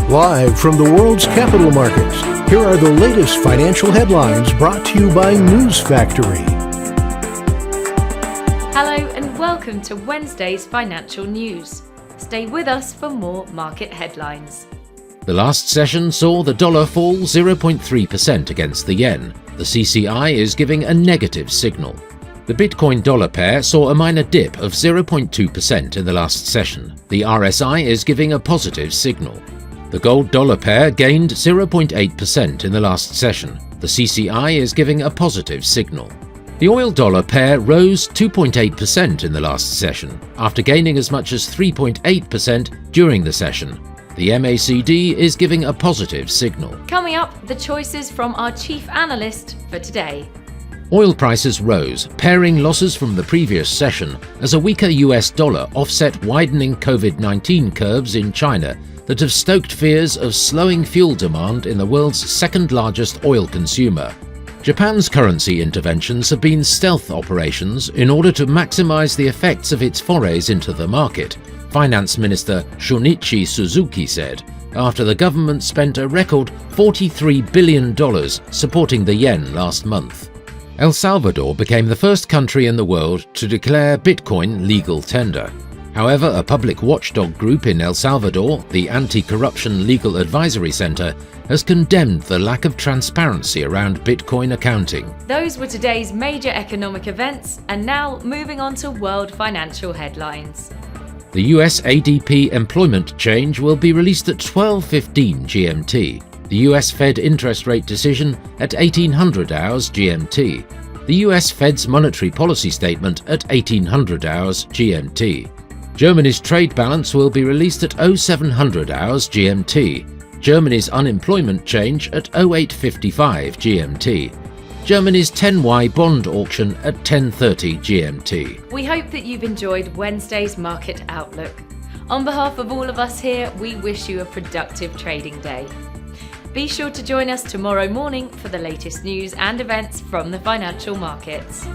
Live from the world's capital markets, here are the latest financial headlines brought to you by News Factory. Hello and welcome to Wednesday's financial news. Stay with us for more market headlines. The last session saw the dollar fall 0.3% against the yen. The CCI is giving a negative signal. The Bitcoin dollar pair saw a minor dip of 0.2% in the last session. The RSI is giving a positive signal. The gold dollar pair gained 0.8% in the last session. The CCI is giving a positive signal. The oil dollar pair rose 2.8% in the last session, after gaining as much as 3.8% during the session. The MACD is giving a positive signal. Coming up, the choices from our chief analyst for today. Oil prices rose, pairing losses from the previous session as a weaker US dollar offset widening COVID-19 curves in China that have stoked fears of slowing fuel demand in the world's second largest oil consumer. Japan's currency interventions have been stealth operations in order to maximize the effects of its forays into the market, Finance Minister Shunichi Suzuki said, after the government spent a record $43 billion supporting the yen last month. El Salvador became the first country in the world to declare Bitcoin legal tender. However, a public watchdog group in El Salvador, the Anti-Corruption Legal Advisory Center, has condemned the lack of transparency around Bitcoin accounting. Those were today's major economic events, and now moving on to world financial headlines. The US ADP employment change will be released at 12:15 GMT. The US Fed interest rate decision at 1800 hours GMT. The US Fed's monetary policy statement at 1800 hours GMT. Germany's trade balance will be released at 0700 hours GMT. Germany's unemployment change at 0855 GMT. Germany's 10Y bond auction at 10:30 GMT. We hope that you've enjoyed Wednesday's market outlook. On behalf of all of us here, we wish you a productive trading day. Be sure to join us tomorrow morning for the latest news and events from the financial markets.